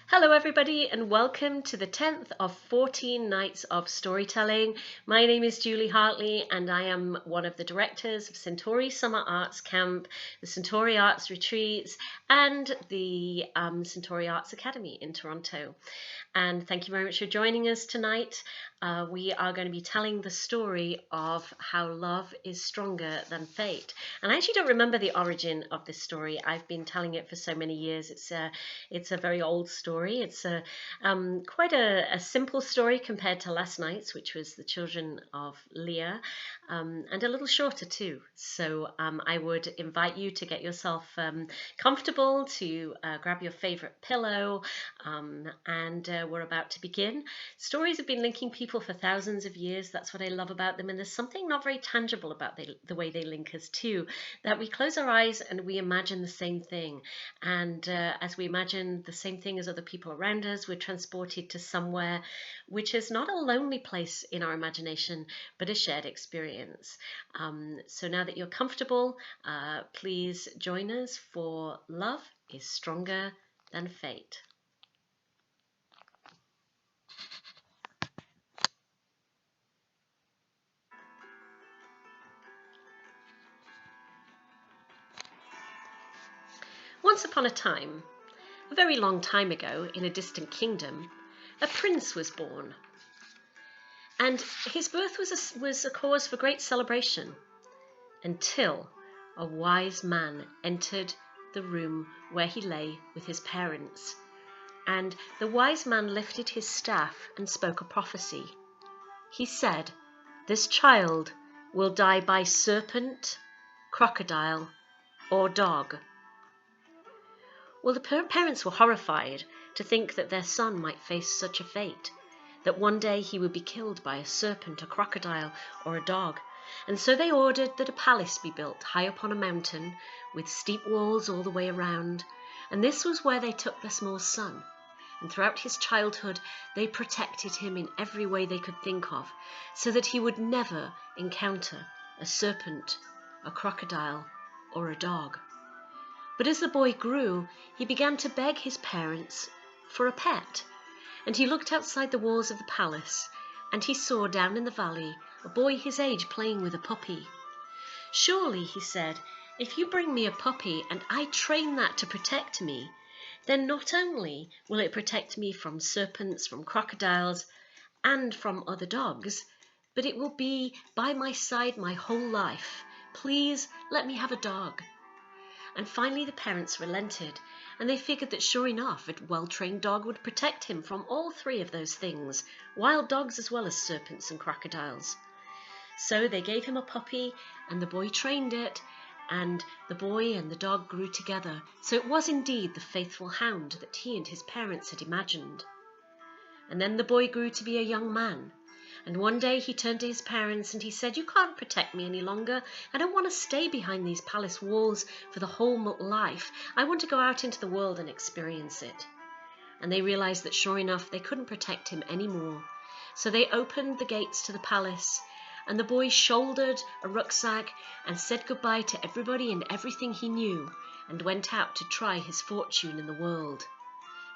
Hello everybody and welcome to the 10th of 14 nights of storytelling. My name is Julie Hartley and I am one of the directors of Centauri Summer Arts Camp, the Centauri Arts Retreats and the Centauri Arts Academy in Toronto. And thank you very much for joining us tonight. We are going to be telling the story of how love is stronger than fate. And I actually don't remember the origin of this story. I've been telling it for so many years. It's a very old story. It's quite a simple story compared to last night's, which was the children of Leah, and a little shorter too. So I would invite you to get yourself comfortable, to grab your favorite pillow, and we're about to begin. Stories have been linking people for thousands of years. That's what I love about them. And there's something not very tangible about the way they link us too, that we close our eyes and we imagine the same thing. And as we imagine the same thing as other people around us, we're transported to somewhere which is not a lonely place in our imagination, but a shared experience. So now that you're comfortable, please join us for Love is Stronger Than Fate. Once upon a time, a very long time ago, in a distant kingdom, a prince was born. And his birth was a cause for great celebration, until a wise man entered the room where he lay with his parents. And the wise man lifted his staff and spoke a prophecy. He said, "This child will die by serpent, crocodile, or dog." Well, the parents were horrified to think that their son might face such a fate, that one day he would be killed by a serpent, a crocodile, or a dog. And so they ordered that a palace be built high up on a mountain with steep walls all the way around. And this was where they took their small son. And throughout his childhood, they protected him in every way they could think of, so that he would never encounter a serpent, a crocodile, or a dog. But as the boy grew, he began to beg his parents for a pet. And he looked outside the walls of the palace, and he saw down in the valley a boy his age playing with a puppy. "Surely," he said, "if you bring me a puppy and I train that to protect me, then not only will it protect me from serpents, from crocodiles, and from other dogs, but it will be by my side my whole life. Please let me have a dog." And finally the parents relented, and they figured that sure enough, a well-trained dog would protect him from all three of those things, wild dogs as well as serpents and crocodiles. So they gave him a puppy, and the boy trained it, and the boy and the dog grew together. So it was indeed the faithful hound that he and his parents had imagined. And then the boy grew to be a young man. And one day he turned to his parents and he said, "You can't protect me any longer. I don't want to stay behind these palace walls for the whole life. I want to go out into the world and experience it." And they realized that sure enough, they couldn't protect him anymore. So they opened the gates to the palace, and the boy shouldered a rucksack and said goodbye to everybody and everything he knew, and went out to try his fortune in the world.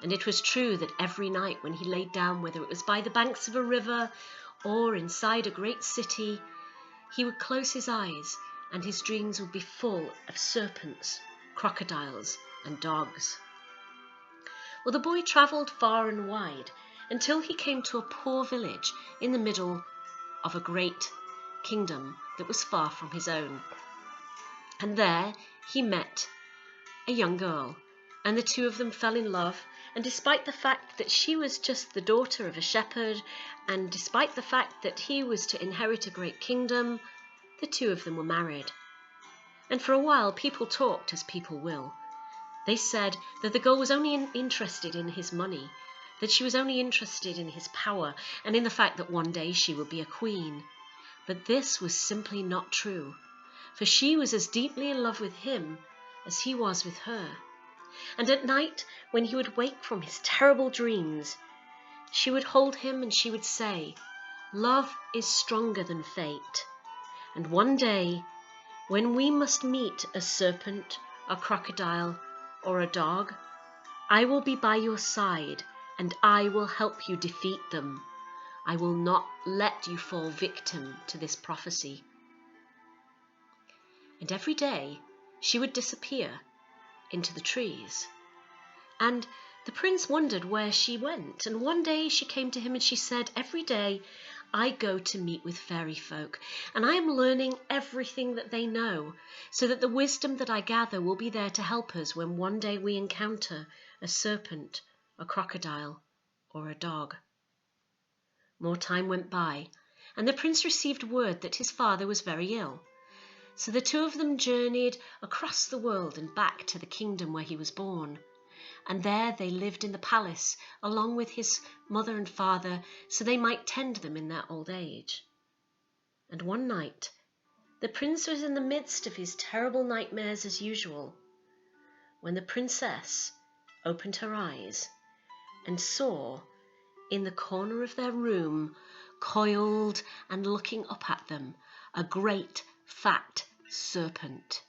And it was true that every night when he laid down, whether it was by the banks of a river or inside a great city, he would close his eyes and his dreams would be full of serpents, crocodiles, and dogs. Well, the boy travelled far and wide until he came to a poor village in the middle of a great kingdom that was far from his own. And there he met a young girl, and the two of them fell in love. And despite the fact that she was just the daughter of a shepherd, and despite the fact that he was to inherit a great kingdom, the two of them were married. And for a while people talked as people will. They said that the girl was only interested in his money, that she was only interested in his power, and in the fact that one day she would be a queen. But this was simply not true, for she was as deeply in love with him as he was with her. And at night, when he would wake from his terrible dreams, she would hold him and she would say, "Love is stronger than fate. And one day, when we must meet a serpent, a crocodile, or a dog, I will be by your side, and I will help you defeat them. I will not let you fall victim to this prophecy." And every day she would disappear into the trees. And the prince wondered where she went. And one day she came to him and she said, "Every day I go to meet with fairy folk, and I am learning everything that they know, so that the wisdom that I gather will be there to help us when one day we encounter a serpent, a crocodile, or a dog." More time went by, and the prince received word that his father was very ill. So the two of them journeyed across the world and back to the kingdom where he was born. And there they lived in the palace along with his mother and father, so they might tend them in their old age. And one night, the prince was in the midst of his terrible nightmares as usual, when the princess opened her eyes and saw in the corner of their room, coiled and looking up at them, a great fat serpent.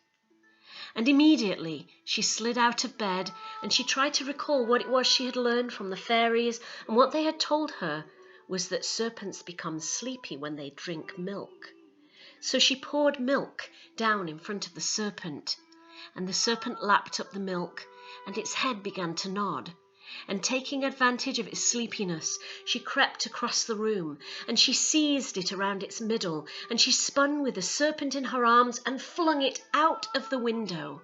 And immediately she slid out of bed and she tried to recall what it was she had learned from the fairies, and what they had told her was that serpents become sleepy when they drink milk. So she poured milk down in front of the serpent, and the serpent lapped up the milk, and its head began to nod. And taking advantage of its sleepiness, she crept across the room, and she seized it around its middle, and she spun with the serpent in her arms and flung it out of the window.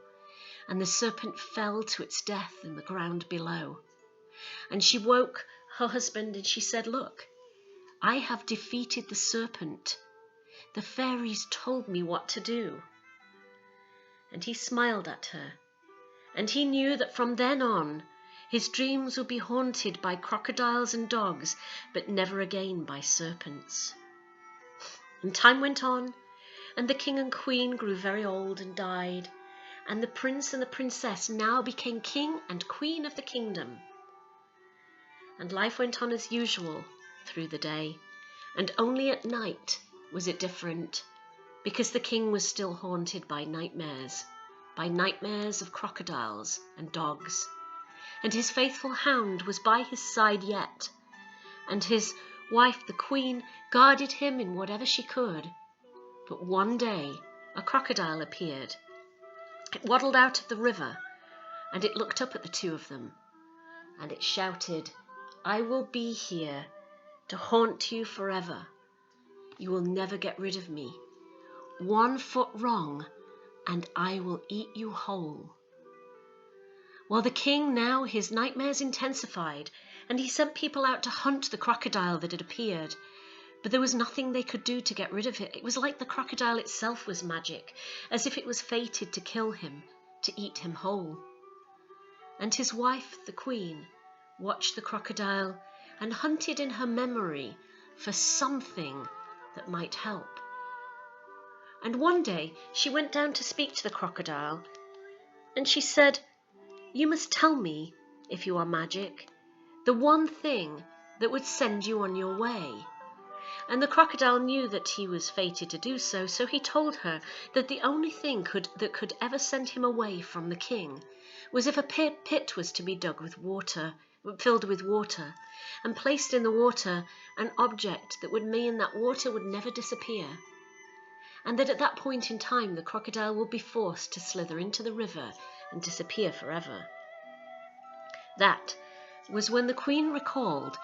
And the serpent fell to its death in the ground below. And she woke her husband and she said, "Look, I have defeated the serpent. The fairies told me what to do." And he smiled at her, and he knew that from then on, his dreams would be haunted by crocodiles and dogs, but never again by serpents. And time went on, and the king and queen grew very old and died, and the prince and the princess now became king and queen of the kingdom. And life went on as usual through the day, and only at night was it different, because the king was still haunted by nightmares of crocodiles and dogs. And his faithful hound was by his side yet, and his wife, the queen, guarded him in whatever she could. But one day a crocodile appeared. It waddled out of the river, and it looked up at the two of them, and it shouted, "I will be here to haunt you forever. You will never get rid of me. 1 foot wrong, and I will eat you whole." Well, the king now, his nightmares intensified, and he sent people out to hunt the crocodile that had appeared. But there was nothing they could do to get rid of it. It was like the crocodile itself was magic, as if it was fated to kill him, to eat him whole. And his wife, the queen, watched the crocodile and hunted in her memory for something that might help. And one day she went down to speak to the crocodile, and she said, "You must tell me, if you are magic, the one thing that would send you on your way." And the crocodile knew that he was fated to do so, so he told her that the only thing that could ever send him away from the king was if a pit was to be dug with water, filled with water, and placed in the water an object that would mean that water would never disappear, and that at that point in time the crocodile would be forced to slither into the river and disappear forever. That was when the queen recalled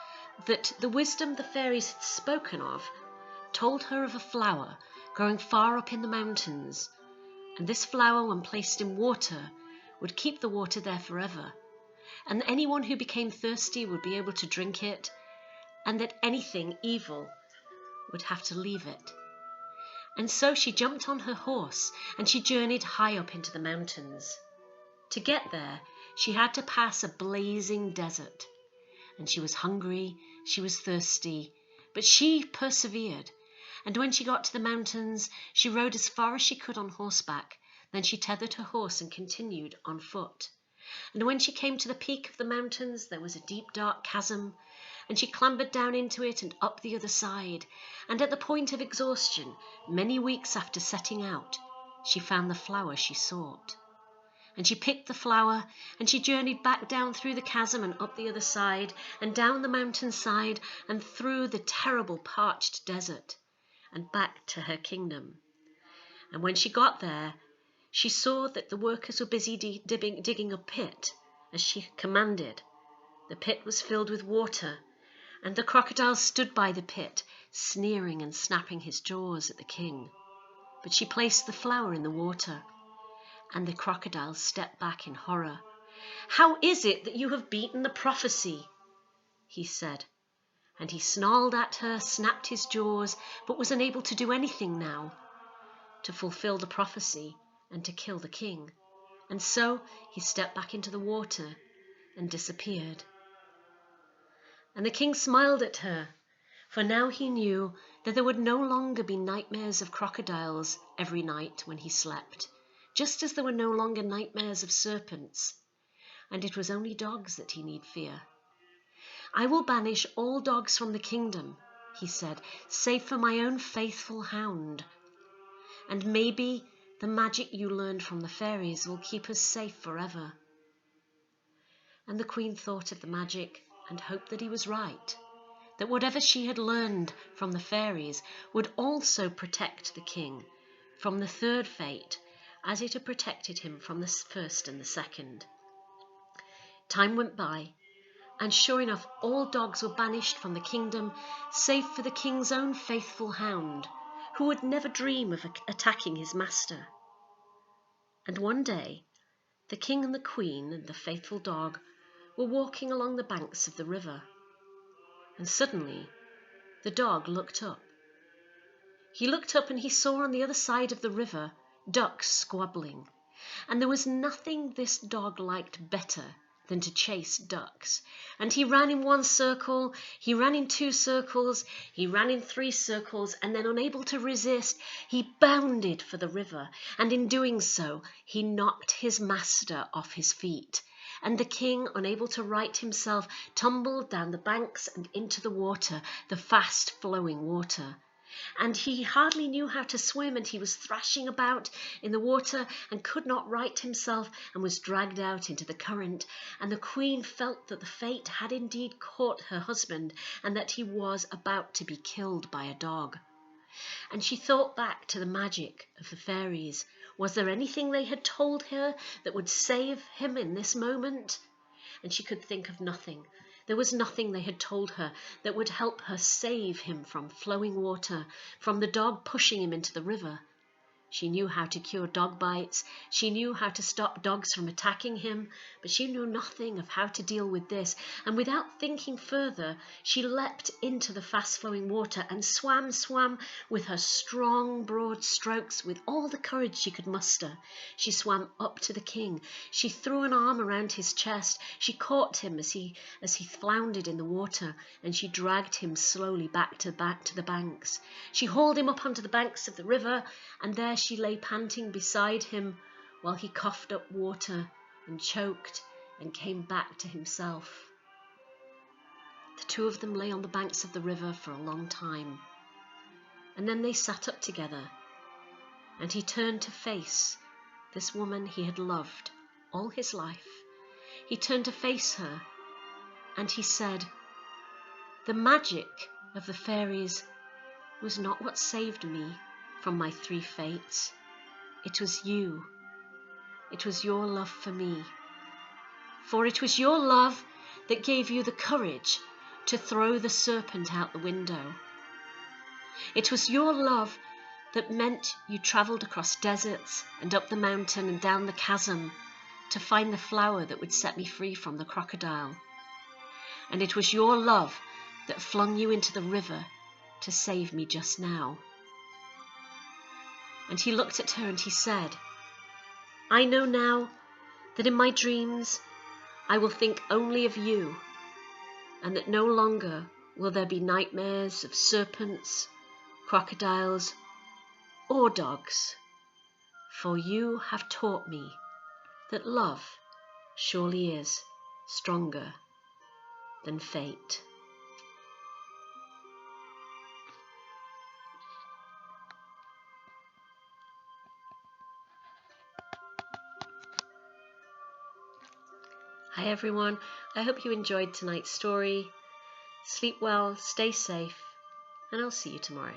that the wisdom the fairies had spoken of told her of a flower growing far up in the mountains, and this flower, when placed in water, would keep the water there forever, and anyone who became thirsty would be able to drink it, and that anything evil would have to leave it. And so she jumped on her horse and she journeyed high up into the mountains. To get there, she had to pass a blazing desert, and she was hungry, she was thirsty, but she persevered. And when she got to the mountains, she rode as far as she could on horseback. Then she tethered her horse and continued on foot. And when she came to the peak of the mountains, there was a deep, dark chasm, and she clambered down into it and up the other side. And at the point of exhaustion, many weeks after setting out, she found the flower she sought. And she picked the flower, and she journeyed back down through the chasm and up the other side, and down the mountainside, and through the terrible parched desert, and back to her kingdom. And when she got there, she saw that the workers were busy digging a pit, as she commanded. The pit was filled with water, and the crocodile stood by the pit, sneering and snapping his jaws at the king. But she placed the flower in the water, and the crocodile stepped back in horror. "How is it that you have beaten the prophecy?" he said. And he snarled at her, snapped his jaws, but was unable to do anything now to fulfill the prophecy and to kill the king. And so he stepped back into the water and disappeared. And the king smiled at her, for now he knew that there would no longer be nightmares of crocodiles every night when he slept, just as there were no longer nightmares of serpents. And it was only dogs that he need fear. "I will banish all dogs from the kingdom," he said, "save for my own faithful hound. And maybe the magic you learned from the fairies will keep us safe forever." And the queen thought of the magic and hoped that he was right, that whatever she had learned from the fairies would also protect the king from the third fate, as it had protected him from the first and the second. Time went by, and sure enough, all dogs were banished from the kingdom, save for the king's own faithful hound, who would never dream of attacking his master. And one day, the king and the queen and the faithful dog were walking along the banks of the river, and suddenly the dog looked up. He looked up and he saw on the other side of the river ducks squabbling, and there was nothing this dog liked better than to chase ducks. And he ran in one circle, he ran in two circles, he ran in three circles, and then, unable to resist, he bounded for the river, and in doing so he knocked his master off his feet. And the king, unable to right himself, tumbled down the banks and into the water, the fast-flowing water. And he hardly knew how to swim, and he was thrashing about in the water and could not right himself, and was dragged out into the current. And the queen felt that the fate had indeed caught her husband, and that he was about to be killed by a dog. And she thought back to the magic of the fairies. Was there anything they had told her that would save him in this moment? And she could think of nothing. There was nothing they had told her that would help her save him from flowing water, from the dog pushing him into the river. She knew how to cure dog bites. She knew how to stop dogs from attacking him, but she knew nothing of how to deal with this. And without thinking further, she leapt into the fast-flowing water and swam with her strong, broad strokes with all the courage she could muster. She swam up to the king. She threw an arm around his chest. She caught him as he floundered in the water, and she dragged him slowly back to the banks. She hauled him up onto the banks of the river, and there she lay panting beside him while he coughed up water and choked and came back to himself. The two of them lay on the banks of the river for a long time, and then they sat up together, and he turned to face this woman he had loved all his life. He turned to face her, and he said, "The magic of the fairies was not what saved me from my three fates. It was you. It was your love for me. For it was your love that gave you the courage to throw the serpent out the window. It was your love that meant you travelled across deserts and up the mountain and down the chasm to find the flower that would set me free from the crocodile. And it was your love that flung you into the river to save me just now." And he looked at her and he said, "I know now that in my dreams I will think only of you, and that no longer will there be nightmares of serpents, crocodiles, or dogs, for you have taught me that love surely is stronger than fate." Hi everyone, I hope you enjoyed tonight's story. Sleep well, stay safe, and I'll see you tomorrow.